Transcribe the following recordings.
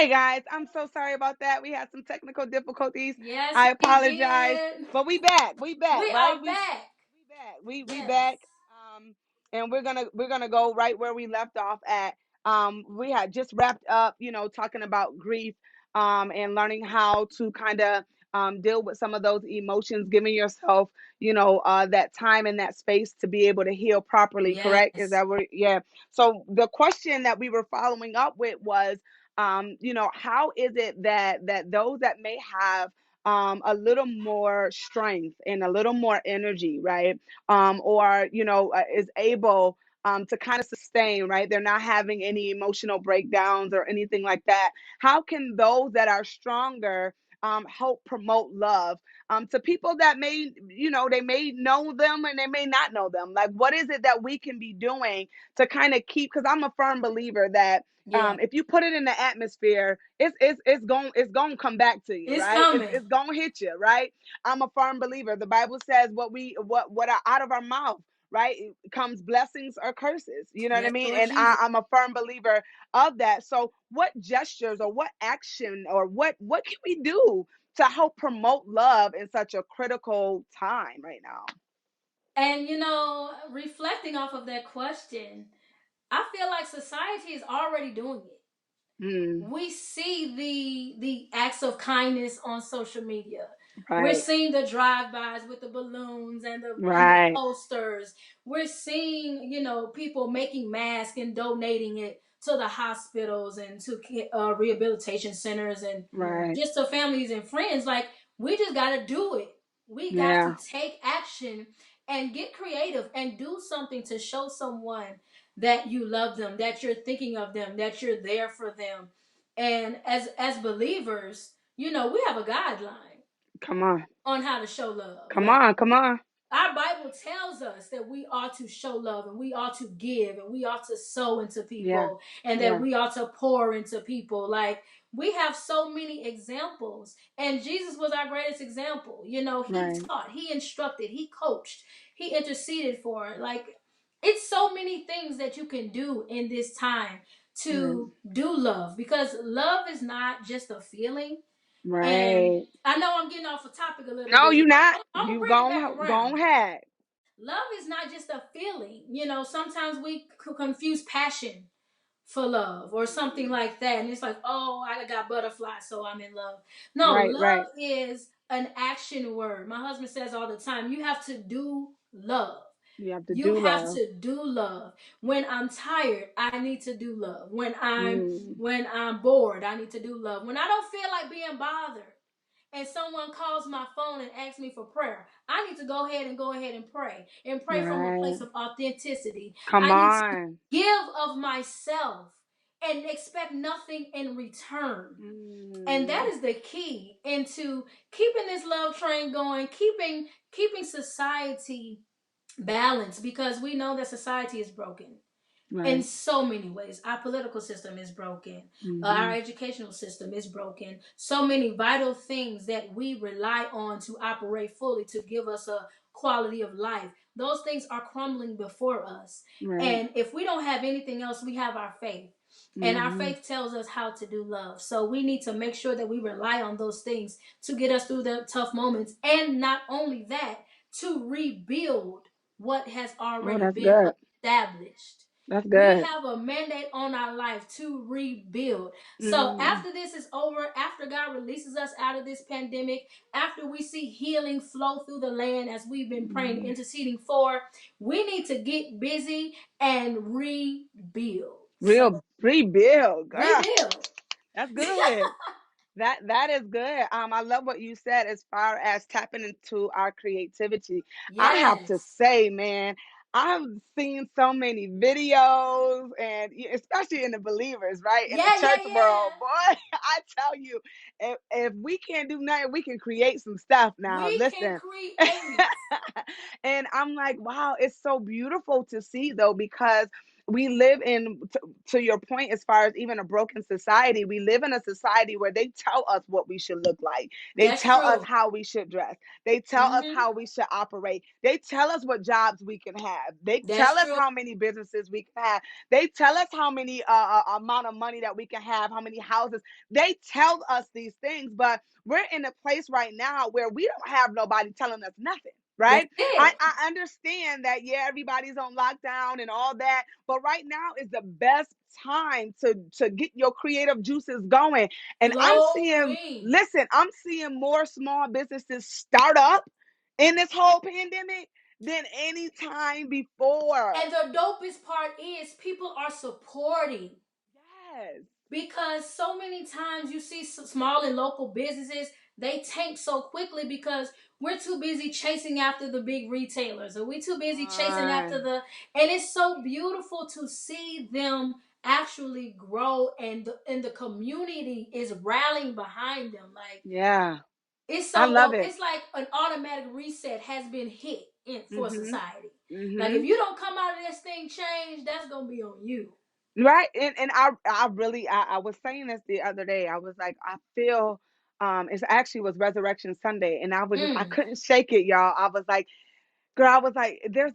Hey guys, I'm so sorry about that. We had some technical difficulties. Yes, I we apologize, did. but we back. We back, We right? are We back. back. We Yes. back. Um, and we're gonna go right where we left off at. We had just wrapped up, talking about grief, and learning how to kind of deal with some of those emotions, giving yourself, that time and that space to be able to heal properly. Correct? Is Yes. that where? Yeah. So the question that we were following up with was, how is it that those that may have a little more strength and a little more energy, right? Or is able to kind of sustain, right? They're not having any emotional breakdowns or anything like that. How can those that are stronger help promote love to people that may, they may know them and they may not know them? Like, what is it that we can be doing to kind of keep? Because I'm a firm believer that Yeah. if you put it in the atmosphere, it's going to come back to you, It's right? coming. It's going to hit you, right? I'm a firm believer. The Bible says what are out of our mouth, right? It comes blessings or curses. You know what I Yes, mean? Lord And Jesus. I'm a firm believer of that. So, what gestures or what action or what can we do to help promote love in such a critical time right now? And reflecting off of that question, I feel like society is already doing it. Mm, We see the acts of kindness on social media. We're right, seeing the drive-bys with the balloons and the right, posters. We're seeing people making masks and donating it to the hospitals and to rehabilitation centers and right. just to families and friends. Like, we just got to do it. We got to Yeah, take action and get creative and do something to show someone that you love them, that you're thinking of them, that you're there for them. And as believers, we have a guideline come on, on how to show love. come Like, on, come on. our Bible tells us that we ought to show love and we ought to give and we ought to sow into Yeah, people and that yeah, we ought to pour into people. Like, we have so many examples, and Jesus was our greatest example. He right. taught, he instructed, he coached, he interceded for it. Like, it's so many things that you can do in this time Right. to do love, because love is not just a feeling. And Right. I know I'm getting off a topic a little No, bit, you but not. I'm gonna You bring it back go around. ahead. Love is not just a feeling. Sometimes we confuse passion for love or something like that. And it's like, oh, I got butterflies, so I'm in love. No, Right, love right. is an action word. My husband says all the time, you have to do love. You have to You do have love. to do love. When I'm tired, I need to do love. When I'm Mm, when I'm bored, I need to do love. When I don't feel like being bothered, and someone calls my phone and asks me for prayer, I need to go ahead and pray from a right. place of authenticity. Come I need to on. give of myself and expect nothing in return. And that Mm, is the key into keeping this love train going, keeping society balanced, because we know that society is broken in right. so many ways. Our political system is broken. Our Hmm. educational system is broken. So many vital things that we rely on to operate fully to give us a quality of life. Those things are crumbling before us. Right. And if we don't have anything else, we have our faith. And our Hmm. faith tells us how to do love. So we need to make sure that we rely on those things to get us through the tough moments. And not only that, to rebuild what has Oh, already that's been good. established. That's We good. have a mandate on our life to rebuild. So Mm, after this is over, after God releases us out of this pandemic, after we see healing flow through the land as we've been praying, mm. interceding for, we need to get busy and rebuild. So Real rebuild, girl. rebuild. That's good. That is good. I love what you said as far as tapping into our creativity. I have to Yes. say, man, I've seen so many videos, and especially in the believers, right? In the Yeah, yeah, church yeah. world, boy, I tell you, if we can't do nothing, we can create some stuff now. We can Listen. create. And I'm like, wow, it's so beautiful to see though, because we live in, to your point, as far as even a broken society, we live in a society where they tell us what we should look like. They That's tell us true. how we should dress. They tell us Mm-hmm. how we should operate. They tell us what jobs we can have. They tell That's us true. how many businesses we can have. They tell us how many amount of money that we can have, how many houses. They tell us these things, but we're in a place right now where we don't have nobody telling us nothing. That's Right? it. I understand that, yeah, everybody's on lockdown and all that, but right now is the best time to get your creative juices going. And I'm seeing, Glory. listen, I'm seeing more small businesses start up in this whole pandemic than any time before. And the dopest part is people are supporting. Yes. Because so many times you see small and local businesses, they tank so quickly because we're too busy chasing after the big retailers, or we're too busy chasing after On. the, and it's so beautiful to see them actually grow, and the community is rallying behind them. Like, Yeah. it's I so love dope. it. It's like an automatic reset has been hit for Mhm. society. Like, if Mhm. you don't come out of this thing changed, that's gonna be on you. Right. And I really, I was saying this the other day. I was like, I feel it's actually was Resurrection Sunday, and I was just, I Mm, couldn't shake it, y'all. I was like, girl, I was like, there's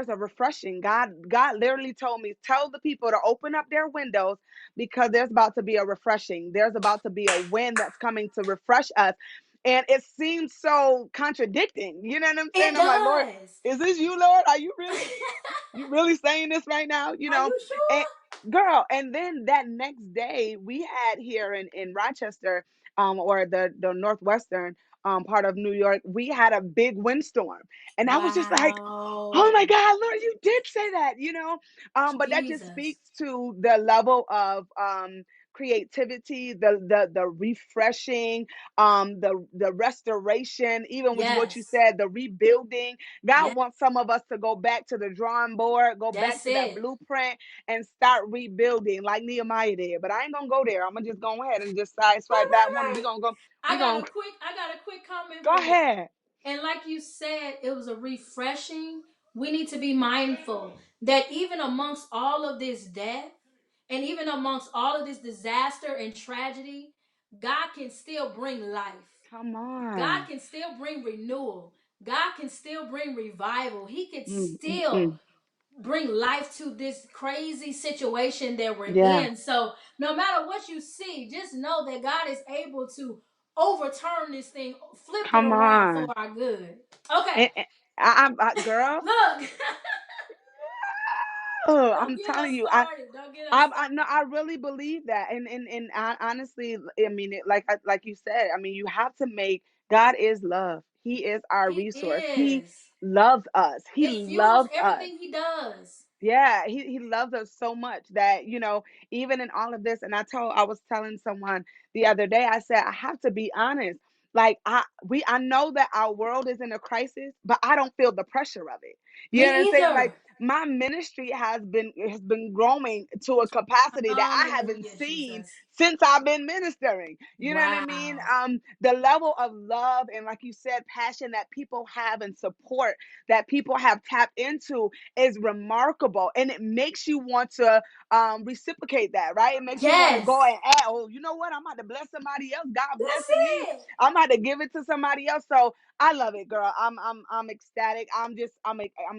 a refreshing. God literally told me, tell the people to open up their windows, because there's about to be a refreshing. There's about to be a wind that's coming to refresh us. And it seems so contradicting. You know what I'm saying? it I'm like, Lord, does. is this you, Lord? Are you really, you really saying this right now? Are you And sure? girl, and then that next day we had here in Rochester, or the northwestern part of New York, we had a big windstorm. And I was just like, oh my Wow. God, Lord, you did say that, but that just Jesus. speaks to the level of creativity, the refreshing, the restoration, even with what you Yes. said, the rebuilding. God Yes. wants some of us to go back to the drawing board, go back That's to that it. blueprint, and start rebuilding like Nehemiah did. But I ain't gonna go there. I'm gonna just go ahead and just side Right, swipe that right, one. right. We gonna I got a quick comment go for you. ahead. And like you said, it was a refreshing. We need to be mindful that even amongst all of this death, and even amongst all of this disaster and tragedy, God can still bring life. Come God on. can still bring renewal. God can still bring revival. He can Mm, mm, still mm. bring life to this crazy situation that we're Yeah. in. So, no matter what you see, just know that God is able to overturn this thing, flip it Come around for on. our good. Okay, And girl, look, oh, don't I'm get telling us you, started. Don't get us started. I no, I really believe that, and I, honestly, I mean, like you said, I mean, you have to make, God is love. He is our He resource. He is. loves us. He It fuels loves us. everything he does. Yeah, he loves us so much that, even in all of this, and I was telling someone the other day, I said, I have to be honest. Like, I know that our world is in a crisis, but I don't feel the pressure of it. You know what I'm Me saying? Like, either. my ministry has been growing to a capacity that I haven't Hallelujah, seen Jesus. since I've been ministering. You know what I mean? Wow. The level of love and, like you said, passion that people have, and support that people have tapped into is remarkable, and it makes you want to reciprocate that, right? It makes you want to go Yes. and add, oh, you know what, I'm about to bless somebody else, God That's blessing me, it. I'm about to give it to somebody else. So I love it, girl. I'm ecstatic. I'm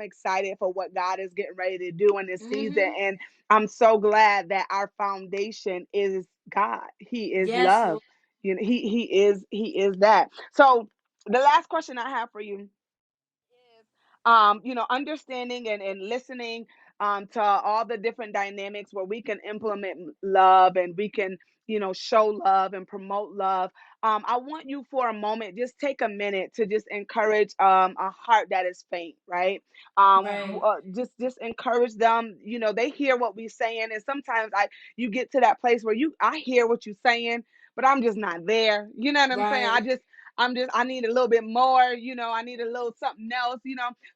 excited for what God is getting ready to do in this season, Mm-hmm. and I'm so glad that our foundation is God. He is Yes, love. Lord. He is that. So the last question I have for you, understanding and listening to all the different dynamics where we can implement love, and we can, show love and promote love. I want you for a moment, just take a minute to just encourage a heart that is faint, right? Right. Just encourage them. They hear what we're saying, and sometimes you get to that place where I hear what you're saying, but I'm just not there. You know what I'm saying? Right. I need a little bit more, I need a little something else.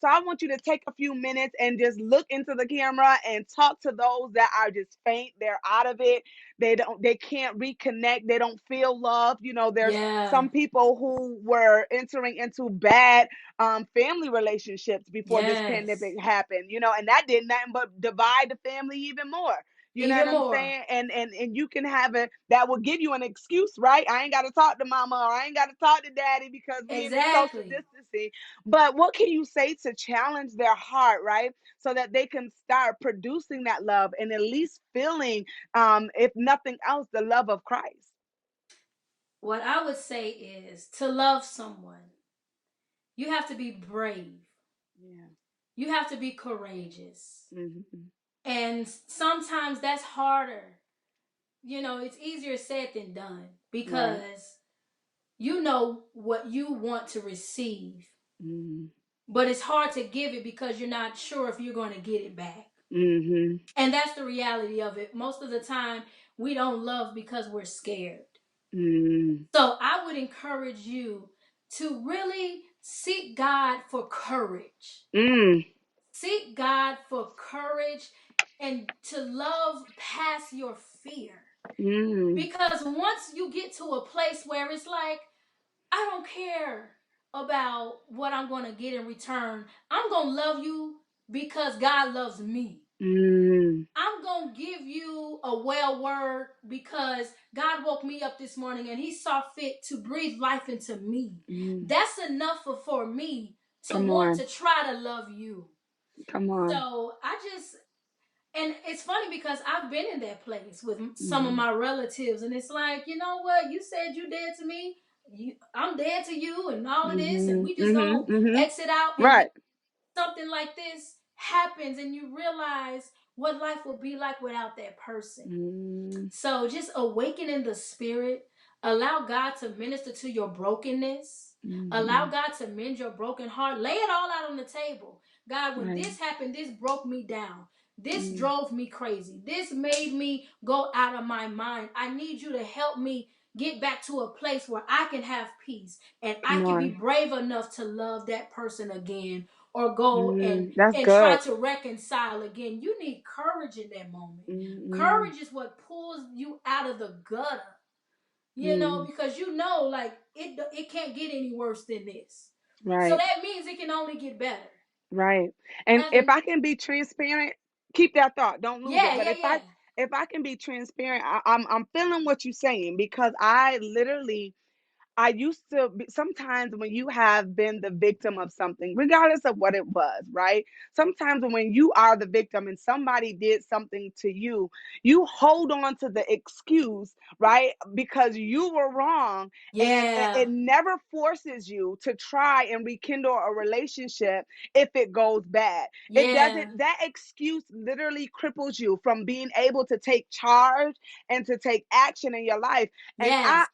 So I want you to take a few minutes and just look into the camera and talk to those that are just faint. They're out of it. They can't reconnect. They don't feel love. There's Yeah. some people who were entering into bad family relationships before this Yes. pandemic happened, and that did nothing but divide the family even more. You know what Even I'm more. saying? And you can have it that will give you an excuse, right? I ain't got to talk to mama, or I ain't got to talk to daddy because we in this social Exactly. distancing. But what can you say to challenge their heart, right? So that they can start producing that love and at least feeling, if nothing else, the love of Christ. What I would say is to love someone, you have to be brave. Yeah. You have to be courageous. Mm-hmm. And sometimes that's harder. It's easier said than done Right. because you know what you want to receive, Mm-hmm. but it's hard to give it because you're not sure if you're going to get it back. Mm-hmm. And that's the reality of it. Most of the time, we don't love because we're scared. Mm-hmm. So I would encourage you to really seek God for courage. Mm-hmm. Seek God for courage and to love past your fear. Mm-hmm. Because once you get to a place where it's like, I don't care about what I'm going to get in return, I'm going to love you because God loves me. Mm-hmm. I'm going to give you a well word because God woke me up this morning and he saw fit to breathe life into me. Mm-hmm. That's enough for me to Come want on. to try to love you. Come on. So and it's funny because I've been in that place with some of Mm-hmm. my relatives, and it's like, you know what? You said you dead to me. I'm dead to you, and all of this, and Mm-hmm. we just gonna Mm-hmm. Mm-hmm. exit out, and then Right. something like this happens, and you realize what life will be like without that person. Mm-hmm. So just awaken in the spirit. Allow God to minister to your brokenness. Allow Mm-hmm. God to mend your broken heart. Lay it all out on the table. God, when Right. this happened, this broke me down. This Mm-hmm. drove me crazy. This made me go out of my mind. I need you to help me get back to a place where I can have peace and I Come can be on. brave enough to love that person again or go and Mm-hmm. That's and try good. to reconcile again. You need courage in that moment. Mm-hmm. Courage is what pulls you out of the gutter, Mm-hmm. because like it can't get any worse than this. So Right. that means it can only get better. Right. And As if a I can be transparent, keep that thought. Don't lose it. Yeah, But yeah, if I yeah. if I can be transparent, I'm feeling what you're saying because I literally I used to be, sometimes when you have been the victim of something, regardless of what it was, right? Sometimes when you are the victim and somebody did something to you, you hold on to the excuse, right? Because you were wrong, and it Yeah. never forces you to try and rekindle a relationship if it goes bad. It Yeah. doesn't, that excuse literally cripples you from being able to take charge and to take action in your life. And Yes.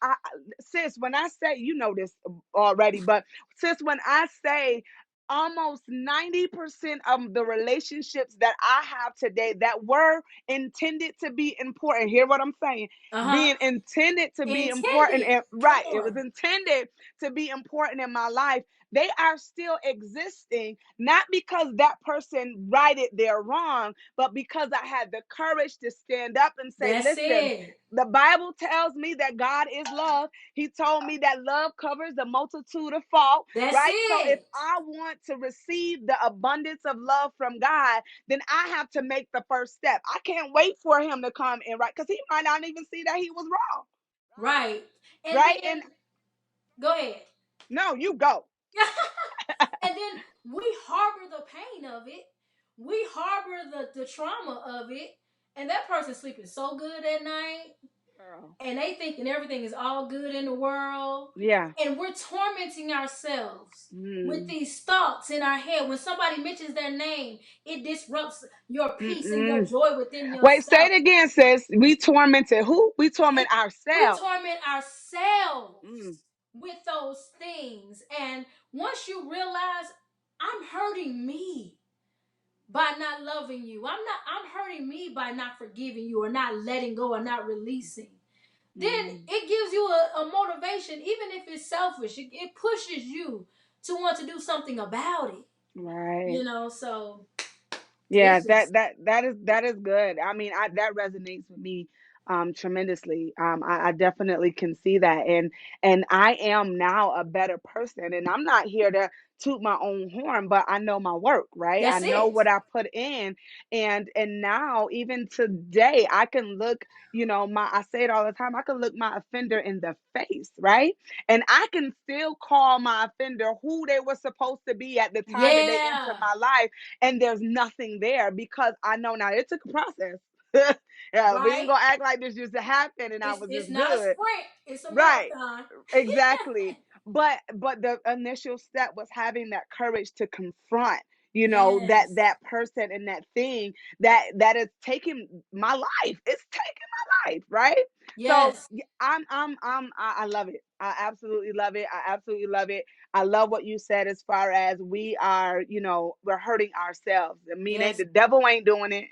sis, when I say, you know this already, but sis, when I say almost 90% of the relationships that I have today that were intended to be important, hear what I'm saying? Uh-huh. Being intended to be important, Intended. and Come right, it was on. intended to be important in my life. They are still existing, not because that person righted their wrong, but because I had the courage to stand up and say, That's listen, it. the Bible tells me that God is love. He told me that love covers the multitude of fault, That's right? So if it. I want to receive the abundance of love from God, then I have to make the first step. I can't wait for him to come and right, because he might not even see that he was wrong. Right. And Right? And then go ahead. no, you go. And then we harbor the pain of it. We harbor the trauma of it. And that person's sleeping so good at night. Girl. And they thinking everything is all good in the world. Yeah. And we're tormenting ourselves with Mm. these thoughts in our head. When somebody mentions their name, it disrupts your peace and your Mm-mm. joy within Wait, say yourself. it again, sis. We tormented who? We torment We ourselves. torment ourselves Mm. with those things. And once you realize, I'm hurting me by not loving you. I'm hurting me by not forgiving you or not letting go or not releasing. then Mm. it gives you a motivation, even if it's selfish. It pushes you to want to do something about it. Right. So Yeah, it's just that is good. I mean, that resonates with me tremendously. I definitely can see that, and I am now a better person. And I'm not here to toot my own horn, but I know my work, right? I that's know it. what I put in, and now even today, I can look. My I say it all the time. I can look my offender in the face, right? And I can still call my offender who they were supposed to be at the time that they entered Yeah. my life, and there's nothing there because I know now it took a process. Yeah, we ain't Right. gonna act like this just happened and I It's was it's just not a good. sprint. It's a Right. marathon. Exactly. But the initial step was having that courage to confront, Yes. that person and that thing that is taking my life. It's taking my life, right? So Yes. I love it. I absolutely love it. I absolutely love it. I love what you said as far as we are, we're hurting ourselves. I mean, Yes. the devil ain't doing it.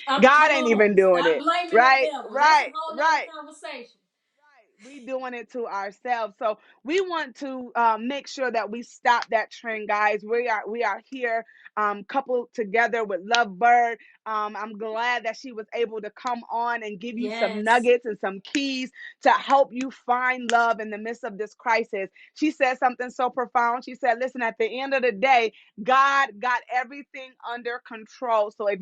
God Come ain't on. even doing Stop it. blaming the Right? devil. That's a Right. whole nother Right. conversation. Right. We doing it to ourselves. So we want to make sure that we stop that trend, guys. We are here, coupled together with Lovebird. I'm glad that she was able to come on and give you some Yes. nuggets and some keys to help you find love in the midst of this crisis. She said something so profound. She said, "Listen, at the end of the day, God got everything under control. So That's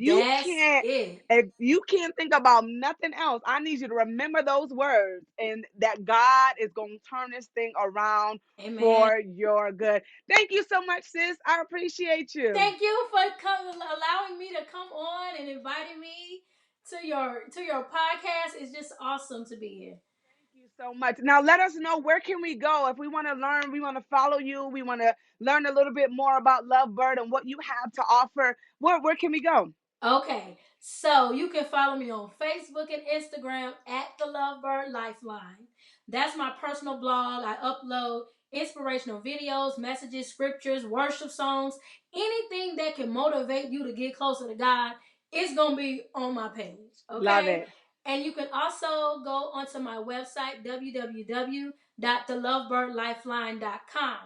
it. if you can't think about nothing else, I need you to remember those words and that God is going to turn this thing around Amen. for your good." Thank you so much, sis. I appreciate you. Thank you for allowing me to come on and inviting me to your podcast. It's just awesome to be here. Thank you so much. Now let us know, where can we go if we want to learn, we want to follow you, we want to learn a little bit more about Lovebird and what you have to offer. Where can we go? Okay, so you can follow me on Facebook and Instagram at the Lovebird Lifeline. That's my personal blog. I upload inspirational videos, messages, scriptures, worship songs, anything that can motivate you to get closer to God. It's gonna be on my page. Love Okay, it. and you can also go onto my website www.thelovebirdlifeline.com.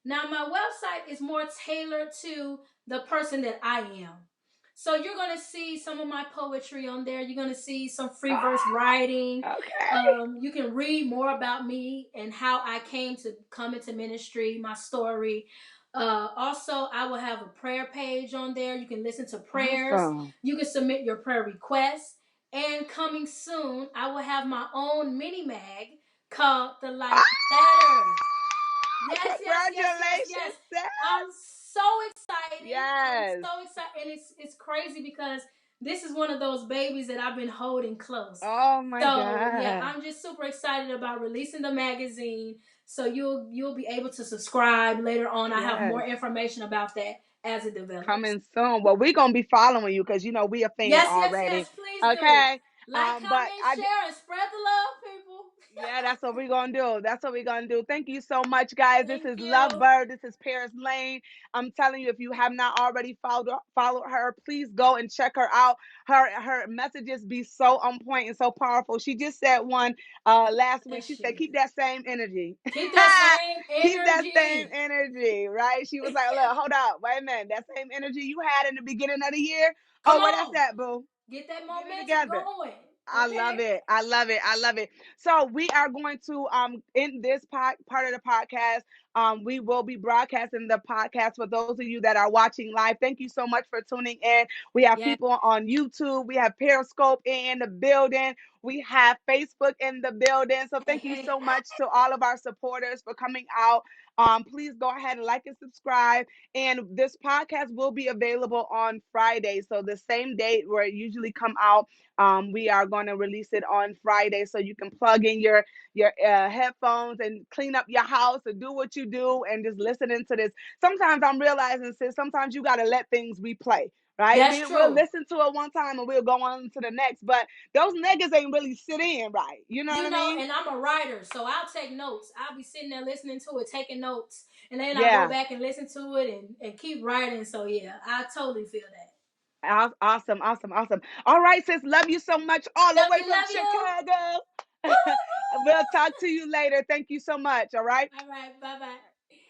Now, my website is more tailored to the person that I am. So you're gonna see some of my poetry on there. You're gonna see some free verse writing. Ah, okay. You can read more about me and how I came to come into ministry, my story. Also, I will have a prayer page on there. You can listen to prayers. Awesome. You can submit your prayer requests. And coming soon, I will have my own mini mag called The Life Ah, Letter. Yes, yes, yes, yes, yes. congratulations, sis. I'm so excited. I'm Yes. so excited. And it's crazy because this is one of those babies that I've been holding close. Oh my So yeah, God. I'm just super excited about releasing the magazine. So you'll be able to subscribe later on. I have more Yes. information about that as it develops. Coming soon. Well, we're gonna be following you because we a fan Yes, yes, yes. already. Please do. Okay. Like, But comment, share, and spread the love, people. yeah, that's what we're gonna do. That's what we're gonna do. Thank you so much, guys. This Thank is you. Lovebird. This is Paris Lane. I'm telling you, if you have not already followed her, please go and check her out. Her messages be so on point and so powerful. She just said one last week. Yes, She she said, "Keep is. that same energy. Keep that same Keep that same energy. energy." Right? She was like, "Look, hold up, wait a minute. That same energy you had in the beginning of the year. Come Oh, where that's on. at, boo? Get that Get it momentum together." going. I love Okay? it. I love it. I love it. So we are going to in this part of the podcast, we will be broadcasting the podcast for those of you that are watching live. Thank you so much for tuning in. We have Yeah. people on YouTube, we have Periscope in the building, we have Facebook in the building. So thank you so much to all of our supporters for coming out. Please go ahead and like and subscribe. And this podcast will be available on Friday. So the same date where it usually come out, we are going to release it on Friday, so you can plug in your headphones and clean up your house and do what you do and just listening to this. Sometimes I'm realizing, sis, sometimes you got to let things replay. Right, That's we'll true. listen to it one time and we'll go on to the next. But those niggas ain't really sit in right. You know what I mean? And I'm a writer, so I'll take notes. I'll be sitting there listening to it, taking notes, and then I'll go Yeah. back and listen to it and keep writing. So yeah, I totally feel that. Awesome, awesome, awesome. All right, sis. Love you so much, all the way from Love you. Chicago. Woo, woo, We'll talk to you later. Thank you so much. All right. All right. Bye bye.